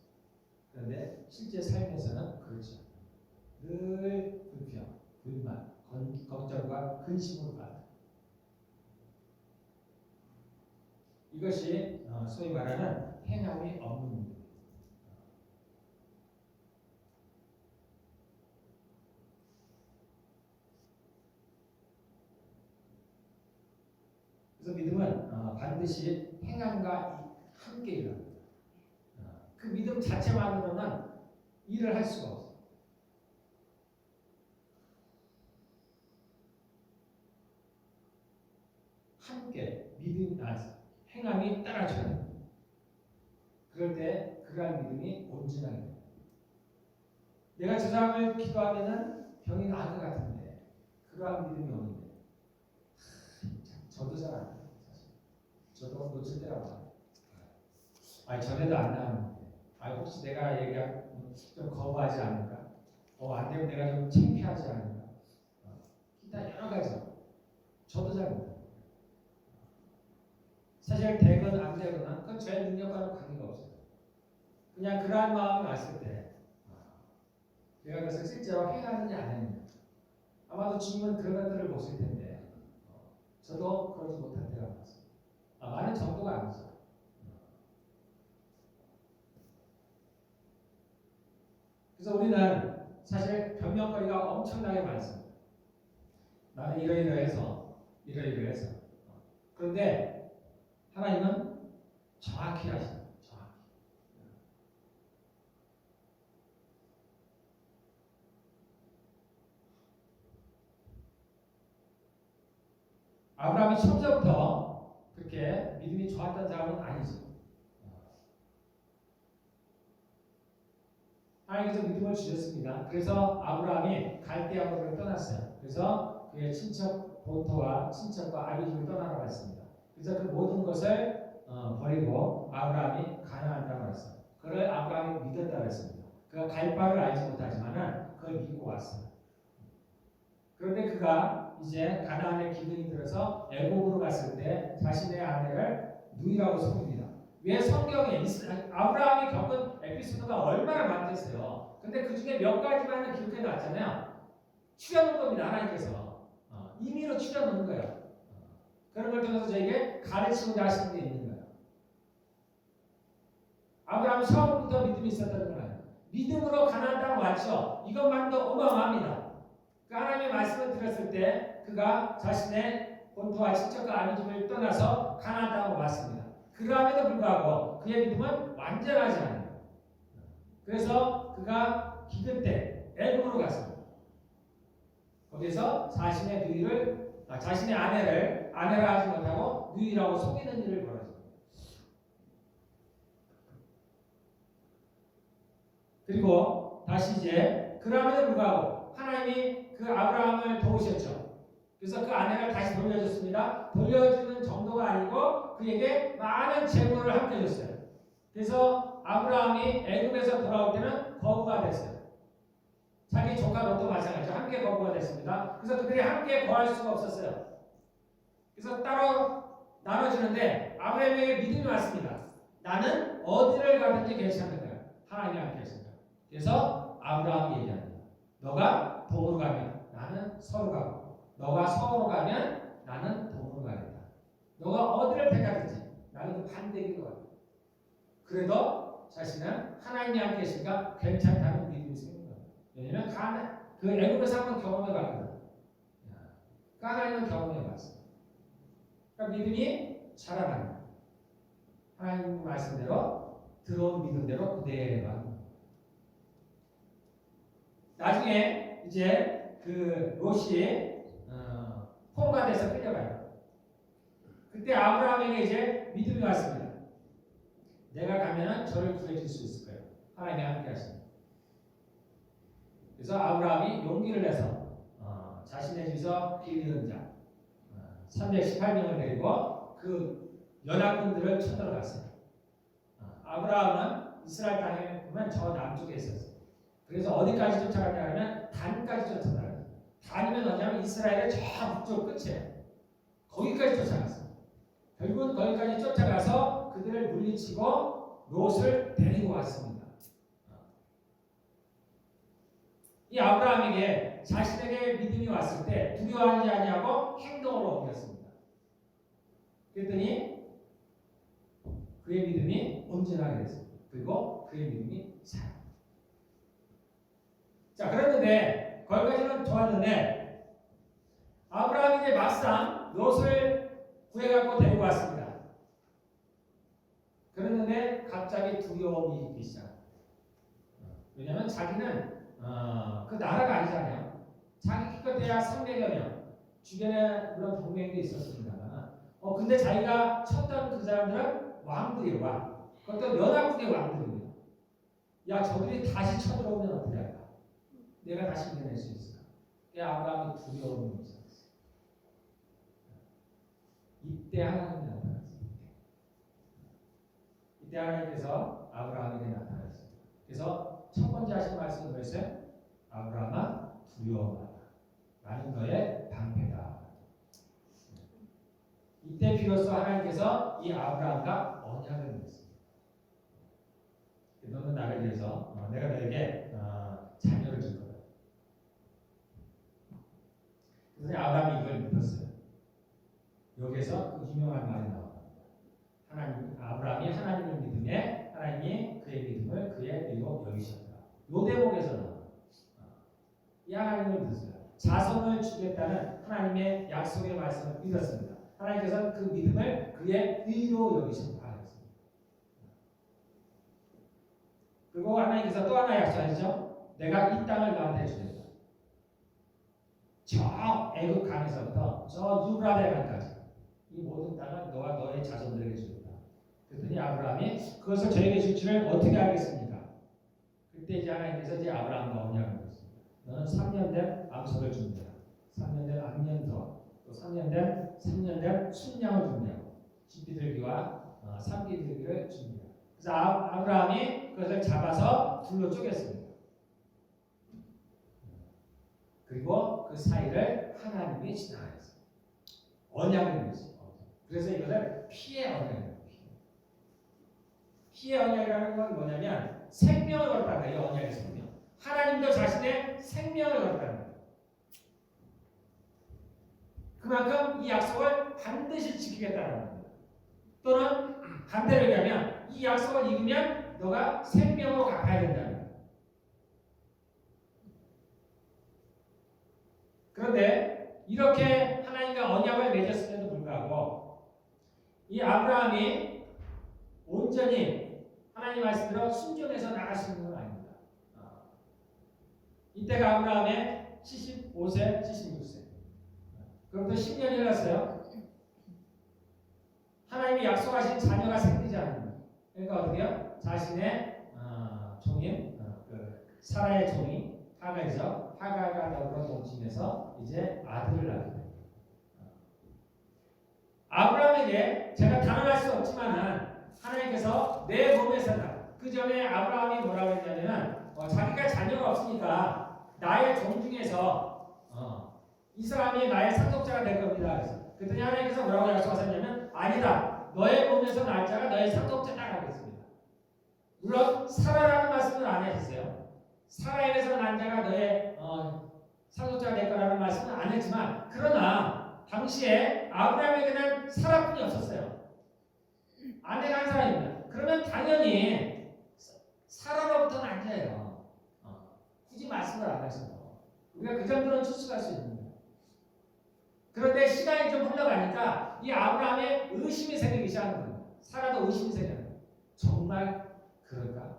그런데 실제 삶에서는 그렇지 않아요. 늘 불평, 불만, 걱정과 근심으로 가요. 이것이 소위 말하는 행함이 없는 문제입니다. 그래서 믿음은 반드시 행함과 함께 일합니다. 그 믿음 자체만으로는 일을 할 수가 없어요. 함께 행함이 따라줘야 됩니다. 그럴 때 그러한 믿음이 온전하게 됩니다. 내가 저 사람을 기도하면은 병이 나을 것 같은데 그러한 믿음이 오는데 저도 잘 안 나요. 사실 저도 놓칠 때가 많아요. 전에도 안 나왔는데 혹시 내가 좀 거부하지 않을까? 안 되면 내가 좀 창피하지 않을까? 일단 여러 가지 저도 잘 못해요. 사실 되건 안 되거나 그건 저의 능력과는 관계가 없어요. 그냥 그러한 마음이 왔을 때 내가 그것을 실제로 행하느냐 안 하느냐 아마도 주님은 그런 것들을 보실 텐데 저도 그러지 못할 때가 많습니다. 많은 정도가 아니죠. 그래서 우리는 사실 변명거리가 엄청나게 많습니다. 나는 이러이러해서 그런데 하나님은 정확히 하십니다. 정확히. 아브라함이 처음부터 그렇게 믿음이 좋았던 사람은 아니죠. 하나님께서 믿음을 주셨습니다. 그래서 아브라함이 갈대아우를 떠났어요. 그래서 그의 친척 보토와 친척과 아비집을 떠나라고 했습니다. 그래서 그 모든 것을 버리고 아브라함이 가나안 땅을 왔어요. 그걸 아브라함이 믿었다고 했습니다. 그가 갈 바를 알지 못하지만 그걸 믿고 왔어요. 그런데 그가 이제 가나안에 기근이 들어서 애굽으로 갔을 때 자신의 아내를 누이라고 속입니다. 왜 성경에 아브라함이 겪은 에피소드가 얼마나 많겠어요. 근데 그 중에 몇 가지만은 기록해 놨잖아요. 추려놓은 겁니다. 하나님께서 임의로 추려놓은 거예요. 그런 걸 통해서 저에게 가르치고자 하시는 게 있는 거예요. 아브라함은 처음부터 믿음이 있었다는 건 아니에요. 믿음으로 가나안 땅 왔죠. 이것만도 어마어마합니다. 그 하나님의 말씀을 들었을 때 그가 자신의 본토와 친척과 아비집을 떠나서 가나안 땅으로 왔습니다. 그럼에도 불구하고 그의 믿음은 완전하지 않아요. 그래서 그가 기근 때 애굽으로 갔습니다. 거기서 자신의 자신의 아내라 하지 못하고 누이라고 속이는 일을 벌였습니다. 그리고 다시 이제 그럼에도 불구하고 하나님이 그 아브라함을 도우셨죠. 그래서 그 아내를 다시 돌려줬습니다. 돌려주는 정도가 아니고 그에게 많은 재물을 함께 줬어요. 그래서 아브라함이 애굽에서 돌아올 때는 거부가 됐어요. 자기 조카 롯도 마찬가지죠. 함께 거부가 됐습니다. 그래서 그들이 함께 거할 수가 없었어요. 그래서 따로 나눠주는데 아브라함에게 믿음이 왔습니다. 나는 어디를 가든지 괜찮은 거야. 하나님이 함께 하신다. 그래서 아브라함이 얘기합니다. 너가 동으로 가면 나는 서로 가고 너가 서로 가면 나는 동으로 가겠다. 너가 어디를 택하든지 나는 그 반대길 거야. 그래도 자신은 하나님이 함께 계시니까 괜찮다는 믿음이 생긴 거예요. 왜냐하면 그 애굽에서 한번 경험해 봤거든. 그 하나님은 경험해 봤어. 그러니까 믿음이 자라납니다. 하나님 말씀대로 들어온 믿음대로 그대로 나중에 이제 그 롯이 포로가 돼서 끌려가요. 그때 아브라함에게 이제 믿음이 왔습니다. 내가 가면은 저를 구해줄 수 있을 거예요. 하나님이 함께 하십니다. 그래서 아브라함이 용기를 내서 자신의 집에서 길 잃은 자 318명을 데리고 그 연합군들을 쳐들어갔어요. 아브라함은 이스라엘 땅에 보면 저 남쪽에 있었어요. 그래서 어디까지 쫓아갔냐면 단까지 쫓아가요. 단이면 어디냐면 이스라엘의 저 북쪽 끝이에요. 거기까지 쫓아갔어요. 결국은 거기까지 쫓아가서 그들을 물리치고 롯을 데리고 왔습니다. 이 아브라함에게 자신에게 믿음이 왔을 때 두려워하지 아니하고 행동으로 옮겼습니다. 그랬더니 그의 믿음이 온전하게 됐습니다. 그리고 그의 믿음이 살아납니다. 자, 그랬는데 거기까지는 좋았는데 아브라함이 이제 막상 롯을 구해갖고 데리고 왔습니다. 그랬는데 갑자기 두려움이 있기 시작합니다. 왜냐하면 자기는 그 나라가 아니잖아요. 자기 기껏해야 300여 명 주변에 물론 동맹도 있었습니다만 근데 자기가 쳤던 그 사람들은 왕들이에요. 왕. 그것도 연합국의 왕들입니다. 야, 저들이 다시 쳐들어오면 어떻게 할까? 내가 다시 이겨낼 수 있을까? 그게 아브라함이 두려움이 있었어요. 이때 하나님이 나타났어요. 이때 하나님께서 아브라함에게 나타났어요. 그래서 첫 번째 하신 말씀은 뭐였어요? 아브라함아 두려워하라. 나는 너의 방패다. 이때 비로소 하나님께서 이 아브라함과 언약을 맺었습니다. 너는 나를 위해서 내가 너에게 자녀를 줄 거다. 그래서 아브라함이 이걸 믿었어요. 여기에서 그 유명한 말이 나옵니다. 아브라함이 하나님을 믿음에 하나님이 그의 믿음을 그의 의로 여기셨다. 요 대목에서는 이 하나님을 믿었어요. 자손을 주겠다는 하나님의 약속의 말씀을 믿었습니다. 하나님께서는 그 믿음을 그의 의로 여기셨다. 그리고 하나님께서 또 하나 약속하시죠. 내가 이 땅을 너한테 주겠다. 저 애굽 강에서부터 저 유브라데 강까지 이 모든 땅은 너와 너의 자손들에게 주겠다. 그랬더니 아브라함이 그것을 저에게 줄 줄을 어떻게 알겠습니까? 그때 이제 하나님께서 이제 아브라함과 언약을 맺었습니다. 너는 3년 된 암소를 준비하라. 3년 된 암년터, 또 3년 된 순양을 준비하고 집비둘기와 산비둘기를 준비하라. 그래서 아브라함이 그것을 잡아서 둘로 쪼갰습니다. 그리고 그 사이를 하나님이 지나가셨어요. 언약을 맺었어요. 그래서 이것을 피의 언약이에요. 피의 언약이라는 건 뭐냐면 생명을 걸었다는 거예요. 언약의 생명. 하나님도 자신의 생명을 걸었다는 거예요. 그만큼 이 약속을 반드시 지키겠다는 겁니다. 또는 반대로 얘기하면 이 약속을 이기면 너가 생명으로 갚아야 된다는 거예요. 그런데 이렇게 하나님과 언약을 맺었음에도 불구하고 이 아브라함이 온전히 하나님 말씀대로 순종해서 나갈 수 있는 건 아닙니다. 이때가 아브라함의 75세, 76세. 그로부터 10년이 흘렀어요. 하나님이 약속하신 자녀가 생기지 않는. 그러니까 어떻게요? 자신의 종인 사라의 종이 하갈이죠. 하갈과 더불어 동침해서 이제 아들을 낳게 됩니다. 아브라함에게 제가 단언할 수 없지만은 하나님께서 내 몸에서다. 그 전에 아브라함이 뭐라고 했냐면은 자기가 자녀가 없으니까 나의 종 중에서 이 사람이 나의 상속자가 될 겁니다. 그랬더니 하나님께서 뭐라고 약속하셨냐면 아니다. 너의 몸에서 날 자가 너의 상속자라고 했습니다. 물론 사라라는 말씀을 안 하셨어요. 사라에게서 난 자가 너의 상속자가 될 거라는 말씀은 안 했지만 그러나 당시에 아브라함에게는 사라뿐이 없었어요. 아내가 한 사람입니다. 그러면 당연히 사라로부터 난 자예요. 굳이 말씀을 안 하셔도 우리가 그 정도는 추측할 수 있는 거예요. 그런데 시간이 좀 흘러가니까 이 아브라함의 의심이 생기기 시작하는 거예요. 사라도 의심이 생기는 거예요. 정말 그럴까?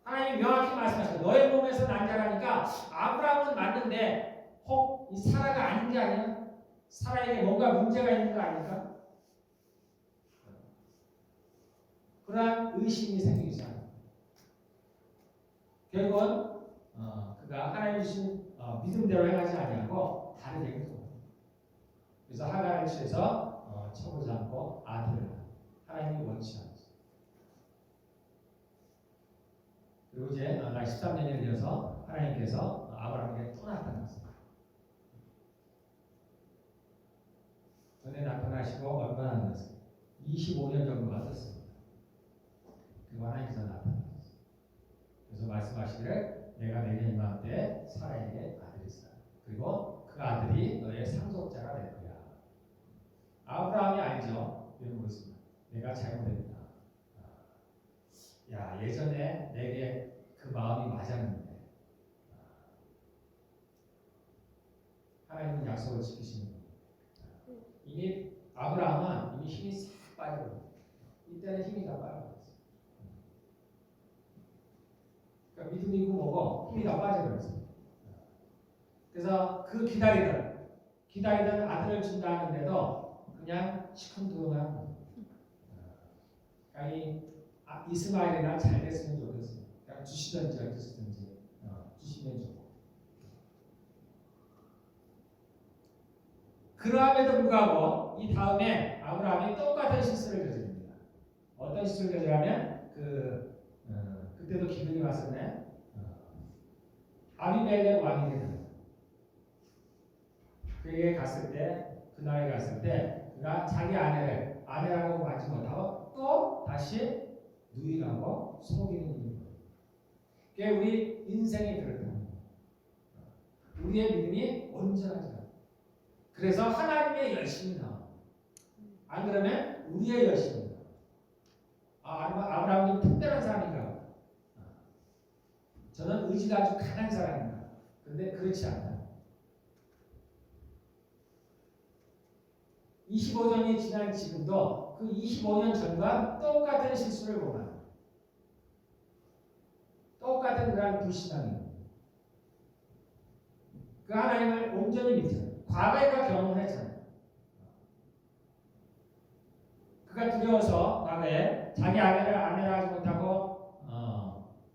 하나님이 명확히 말씀하셨어요. 너의 몸에서 난 자라니까 아브라함은 맞는데 혹 이 사라가 아닌 게 아니야? 사라에게 뭔가 문제가 있는 거 아닐까? 그러한 의심이 생기기 시작합니다. 결국은 그가 하나님 주신 믿음대로 행하지 아니하고 다르게 행동합니다. 그래서 하갈을 취해서 쳐보지 않고 아들을 하나님이 원치 않으셨어요. 그리고 이제 13년이 되어서 하나님께서 아브라함에게 또 나타났습니다. 전에 나타나시고 얼마나 나타났어요? 25년 정도가 됐습니다. 그리고 하나님께서 나타났어요. 그래서 말씀하시기를 내가 내년 이맘때 사라에게 아들이 있어. 그리고 그 아들이 너의 상속자가 될 거야. 아브라함이 알죠. 이런 거 있습니다. 내가 잘못했다. 야, 예전에 내게 그 마음이 맞았는데 하나님은 약속을 지키시는 겁니다. 이미 아브라함은 이미 힘이 싹 빠져버렸어요. 이때는 힘이 다 빠져버렸어요. 그러니까 믿음이고 뭐고 힘이 다 빠져버렸어요. 그래서 그 기다리던 아들을 준다 하는데도 그냥 시큰둥한 이스마엘이나 잘 됐으면 좋겠어요. 그냥 주시든지 어쩌시든지 주시면 좋고. 그러함에도 불구하고 이 다음에 아브라함이 똑같은 실수를 저지릅니다. 어떤 실수를 저지르냐면 그때도 기근이 왔었네. 아비멜렉 왕이 되는 그에게 갔을 때 그날에 갔을 때 그가 자기 아내라고 맞지 못하고 또 다시 누이라고 속이는 일인 거예요. 그게 우리 인생이 그렇다. 우리의 믿음이 온전하지 않아. 그래서 하나님의 열심이 나와. 안 그러면 우리의 열심이 나와. 아브라함은 특별한 사람인가? 저는 의지가 아주 강한 사람인가? 그런데 그렇지 않아요. 25년이 지난 지금도 그 25년 전과 똑같은 실수를 범하는 똑같은 그런 불신앙이에요. 그 하나님을 온전히 믿잖아요. 과거에 그 경험을 했잖아요. 그가 두려워서 과거에 자기 아내를 아내라 하지 못하고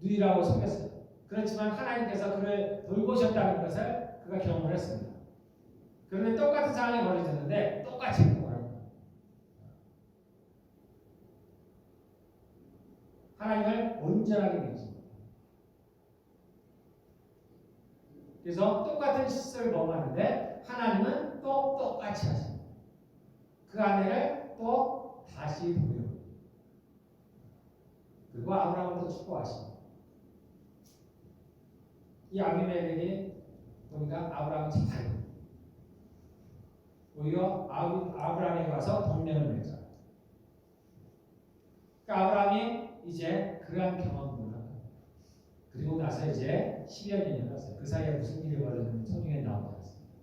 누이라고 속였어요. 그렇지만 하나님께서 그를 돌보셨다는 것을 그가 경험을 했습니다. 그런데 똑같은 상황이 벌어졌는데 똑같이 행동을 합니다. 하나님을 온전하게 믿습니다. 그래서 똑같은 실수를 범하는데 하나님은 또 똑같이 하십니다. 그 아내를 또 다시 돌려. 그리고 아브라함을 또 축복하십니다. 이 아비멜렉이 보니까 아브라함을 잘 오히려 아브라함에 가서 동맹을 맺자. 그러니까 아브라함이 이제 그러한 경험을 합니다. 그리고 나서 이제 10여 년이 흘렀어요. 그 사이에 무슨 일이 벌어졌는지 성경에 나오지 않습니다.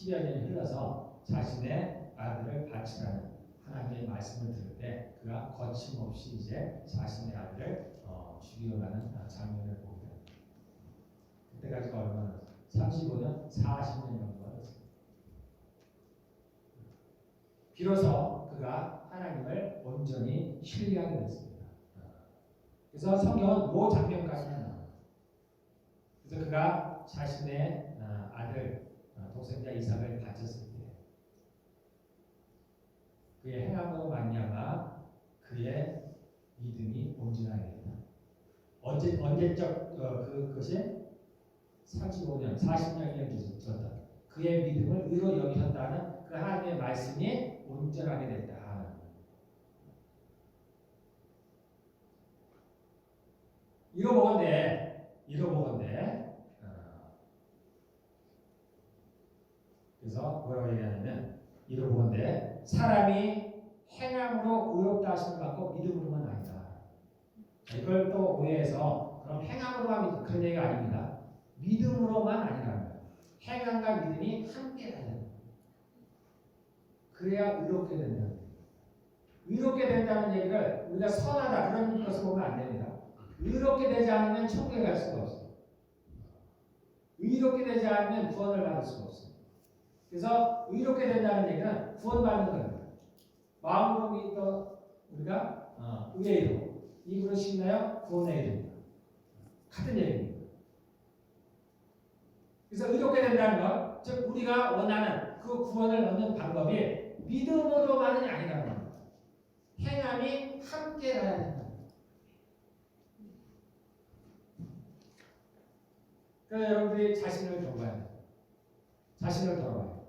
10여 년이 흘러서 자신의 아들을 바치라는 하나님의 말씀을 들을 때 그가 거침없이 이제 자신의 아들을 죽여가는 장면을 보게 됩니다. 그때까지가 얼마나 35년, 40년 정도가 됐습니다. 비로소 그가 하나님을 온전히 신뢰하게 됐습니다. 그래서 성경은 그 장면까지는 나와요. 그래서 그가 자신의 아들 독생자 이삭을 바쳤을 때 그의 행함으로 말미암아 그의 믿음이 온전하게 된다. 언제적 그것이 35년, 40년이 전다. 그의 믿음을 의로 여기셨다는 그 하나님의 말씀이 온전하게 됐다. 이러보건대 그래서 뭐라고 얘기하냐면 이러보건대 사람이 행함으로 의롭다 하심을 받고 믿음으로만 아니다. 이걸 또 오해해서 그럼 행함으로만 그런 얘기가 아닙니다. 믿음으로만 아니라는 거예요. 행함과 믿음이 함께 가야 됩니다. 그래야 의롭게 된다는 거예요. 의롭게 된다는 얘기를 우리가 선하다 그런 것을 보면 안 됩니다. 의롭게 되지 않으면 천국에 갈 수가 없어요. 의롭게 되지 않으면 구원을 받을 수가 없어요. 그래서 의롭게 된다는 얘기는 구원받는 겁니다. 마음으로 믿어 우리가 의의 이름 입으로 신나요 구원의 이름입니다. 같은 얘기입니다. 그래서 의롭게 된다는 것, 즉 우리가 원하는 그 구원을 얻는 방법이 믿음으로만이 아니라는 겁니다. 행함이 함께 가야 된다. 그래서 여러분들이 자신을 돌봐야 돼요. 자신을 돌아봐야 돼요.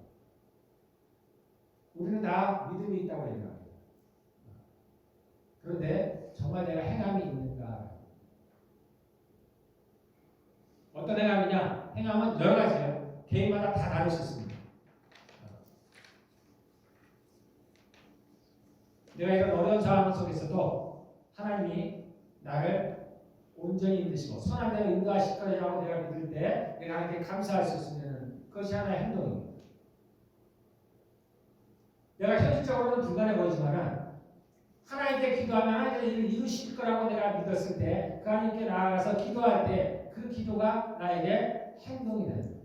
우리는 다 믿음이 있다고 얘기합니다. 그런데 정말 내가 행함이 있는가? 어떤 행함이냐? 행함은 여러 가지예요. 개인마다 다 다를 수 있습니다. 내가 이런 어려운 상황 속에서도 하나님이 나를 온전히 인도시고 선한 대로 인도하실 거라고 내가 믿을 때 내가 하나님께 감사할 수 있으면 그것이 하나의 행동입니다. 내가 현실적으로는 불가능해 보이지만 하나님께 기도하면 하나님께서 이를 이루실 거라고 내가 믿었을 때 그 하나님께 나아가서 기도할 때 그 기도가 나에게 행동이 됩니다.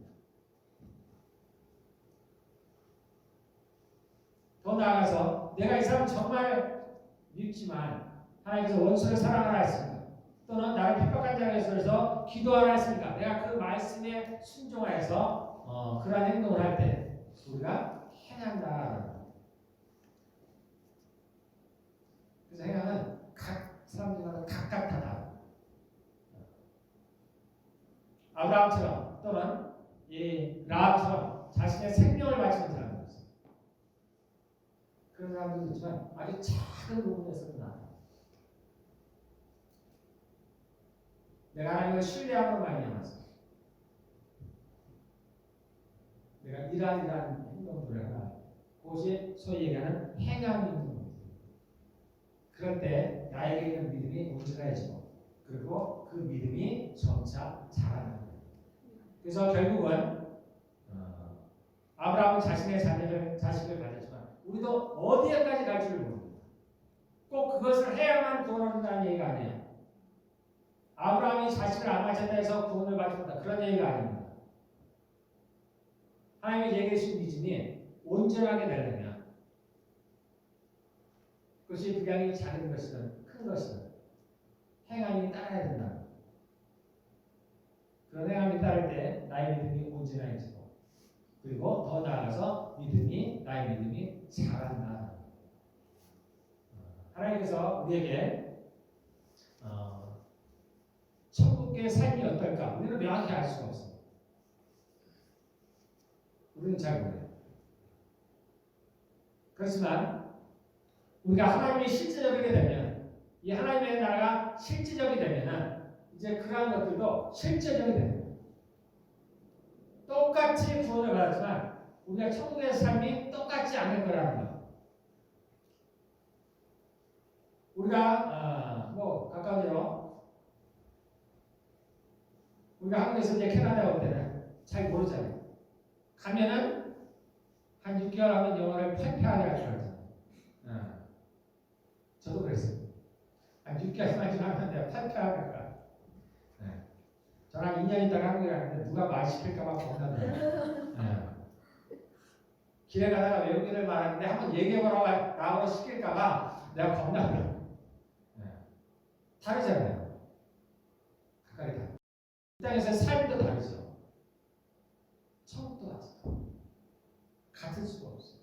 더 나아가서 내가 이 사람 정말 믿지만 하나님께서 원수를 사랑하라 했습니다. 또는 나를 핍박한 자가 있어서 기도하라 했습니까? 내가 그 말씀에 순종하여서 그러한 행동을 할 때 우리가 행한다. 그래서 행함은 각 사람들마다 각각 다 다르다. 아브라함처럼 또는 이 라합처럼 자신의 생명을 바치는 사람이 있어요. 그런 사람들도 있지만 아주 작은 부분에서도 나아요. 내가 하나님을 신뢰함으로 말미암아서 내가 이러한 행동들을 하나 그것이 소위 얘기하는 행함이 있는 겁니다. 그럴 때 나에게 있는 믿음이 온전해지고 그리고 그 믿음이 점차 자라는 거예요. 그래서 결국은 아브라함은 자신의 자식을 가졌지만 우리도 어디에까지 갈지를 모릅니다. 꼭 그것을 해야만 구원을 얻는다는 얘기가 아니에요. 아브라함이 자식을 안 가졌다 해서 구원을 받지 못한다. 그런 얘기가 아닙니다. 하나님의 얘기해 주신 믿음이 온전하게 되려면 그것이 분량이 작은 것이든 큰 것이든 행함이 따라야 된다. 그런 행함이 따를 때 나의 믿음이 온전해지고 그리고 더 나아가서 나의 믿음이 자란다. 하나님께서 우리에게 천국의 삶이 어떨까? 우리는 명확히 알 수가 없습니다. 우리는 잘 몰라요. 그렇지만 우리가 하나님이 실제적이게 되면 이 하나님의 나라가 실제적이 되면은 이제 그러한 것들도 실제적이 됩니다. 똑같이 구원을 받았지만 우리가 천국의 삶이 똑같지 않을 거라는 것. 우리가 가까운 데로 우리가 한국에서 이제 캐나다에 올 때는 잘 모르잖아요. 가면은 한 6개월 하면 영어를 팔팔하게 할 줄 알잖아요. 저도 그랬어요. 한 6개월만 지나면 내가 팔팔하게 할 거야. 저는 한 2년 있다가 한국에 갔는데 누가 말 시킬까봐 겁나더라고요. 길에 가다가 외국인을 말하는데 한번 얘기해보라고 나하고 시킬까봐 내가 겁나더라고요. 다르잖아요. 각각이 다르죠. 이 땅에서의 삶도 다르죠. 천국도 같죠. 같을 수가 없어요.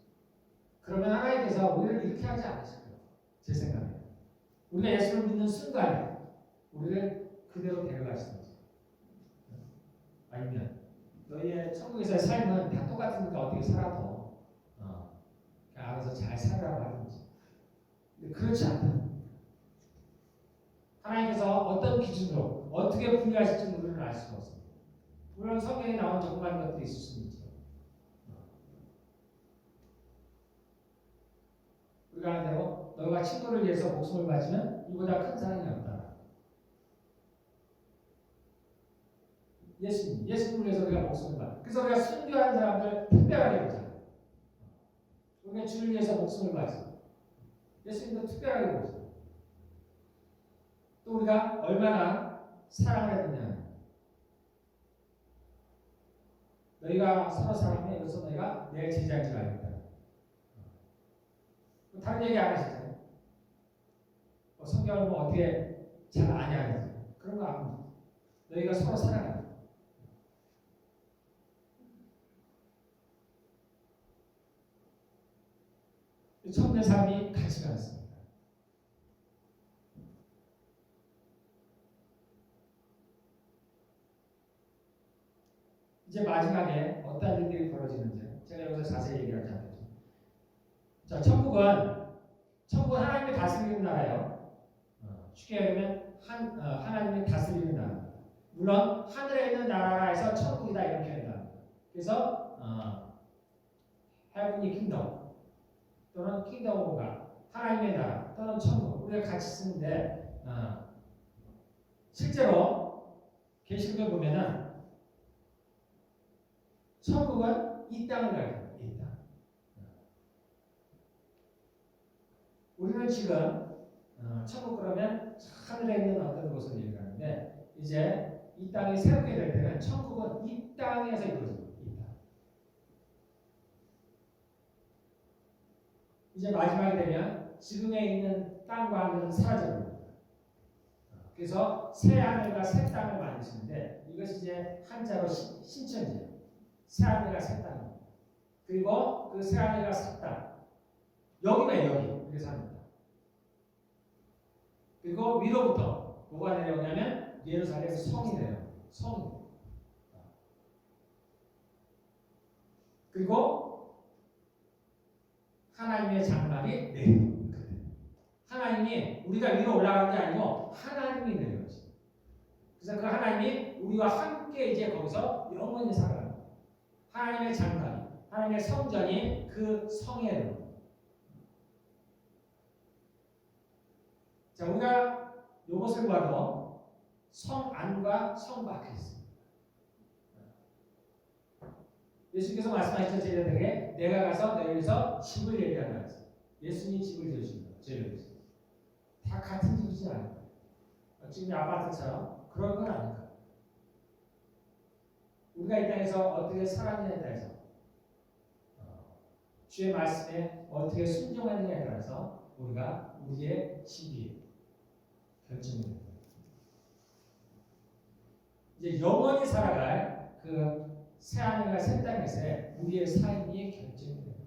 그러면 하나님께서 우리를 이렇게 하지 않으실 거예요. 제 생각에. 우리가 예수를 믿는 순간에 우리를 그대로 데려가시는 거죠. 아니면 너희의 천국에서의 삶은 다 똑같으니까 어떻게 살아도 그냥 알아서 잘 살아라고 하는지. 근데 그렇지 않다. 하나님께서 어떤 기준으로 어떻게 분류하실지 우리는 알 수가 없습니다. 물론 성경에 나온 조금 많은 것들이 있을 수 있죠. 우리가 하는 대로 너희가 친구를 위해서 목숨을 바치면 이보다 큰 사랑이 없다. 예수님을 위해서 우리가 목숨을 바쳐. 그래서 우리가 순교한 사람들 특별하게 보잖아요. 우리가 주를 위해서 목숨을 바쳐. 예수님도 특별하게 보죠. 또 우리가 얼마나 사랑을 했느냐. 너희가 서로 사랑해. 그래서 너희가 내 제자인 줄 알겠다. 다른 얘기 안 하시잖아요. 성경을 뭐 어떻게 잘 아냐. 그런 거 안 합니다. 너희가 서로 사랑해. 처음에 사람이 같이 가습니다. 이제 마지막에 어떤 일들이 벌어지는지 제가 여기서 자세히 얘기하지 않겠습니다. 자, 천국은 하나님이 다스리는 나라예요. 쉽게 얘기하면 하나님이 다스리는 나라. 물론 하늘에 있는 나라에서 천국이다 이렇게 한다. 그래서 헤븐리 킹덤 또는 킹덤 오브 갓 하나님의 나라 또는 천국 우리가 같이 쓰는데 실제로 계시록에 보면은 천국은 이 땅을 가리킵니다. 이 땅. 우리는 지금 천국 그러면 하늘에 있는 어떤 곳을 얘기하는데 이제 이 땅이 새롭게 될 때는 천국은 이 땅에서 이루어집니다. 이 땅. 이제 마지막이 되면 지금에 있는 땅과 하늘은 사라져버립니다. 그래서 새 하늘과 새 땅을 만드시는데 이것이 이제 한자로 신천지예요. 새 하늘과 새 땅입니다. 그리고 그 새 하늘과 새 땅 여기가 여기 그래서 합니다. 그리고 위로부터 뭐가 내려오냐면 예루살렘에서 성이 내려요. 성이. 그리고 하나님의 장막이 내려옵니다. 하나님이 우리가 위로 올라가는 게 아니고 하나님이 내려오죠. 그래서 그 하나님이 우리와 함께 이제 거기서 영원히 살아가는 거예요. 하나님의 장막이, 하나님의 성전이 그 성에 내려옵니다. 자, 우리가 이것을 봐도 성 안과 성 밖에 있습니다. 예수께서 말씀하신 제자들에게 내가 가서 너희에서 집을 예비하라 했어요. 예수님이 집을 지으십니다. 제자들에서. 다 같은 집이지 않아요. 지금 아파트처럼 그런 건 아닙니다. 우리가 이 땅에서 어떻게 살았느냐에 따라서 주의 말씀에 어떻게 순종하느냐에 따라서 우리가 우리의 집이 결정이 됩니다. 이제 영원히 살아갈 그 새하늘과 새 땅에서의 우리의 삶이 결정이 됩니다.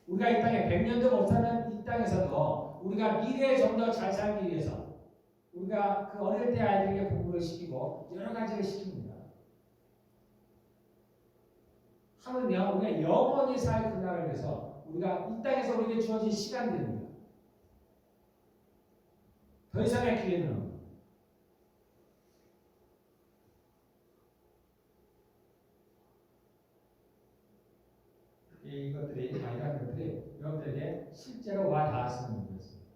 우리가 이 땅에 100년도 못 사는 이 땅에서도 우리가 미래에 좀 더 잘 살기 위해서 우리가 그 어릴 때 아이들에게 공부를 시키고 여러 가지를 시킵니다. 하물며 우리가 영원히 살 그날을 위해서 우리가 이 땅에서 우리에게 주어진 시간들입니다. 더 이상의 기회는 없습니다. 이런 것들이 여러분들에게 실제로 와 닿았으면 좋겠습니다.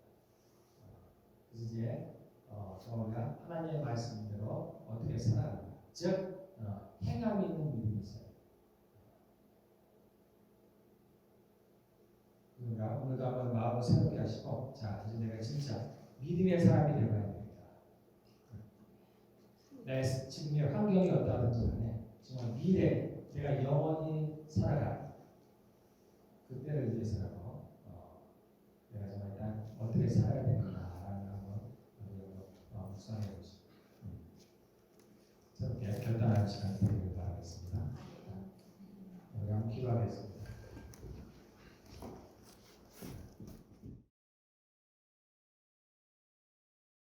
그래서 이제 저희가 하나님의 말씀대로 어떻게 살아가는가, 즉 행함이 있는 믿음이 있어요. 바랍니다. 오늘도 한번 마음을 새롭게 하시고, 자, 이제 내가 진짜 믿음의 사람이 되어야 됩니다. 내 지금의 환경이 어떠하든지 간에 정말 미래 내가 영원히 살아갈 그때를 위해서라고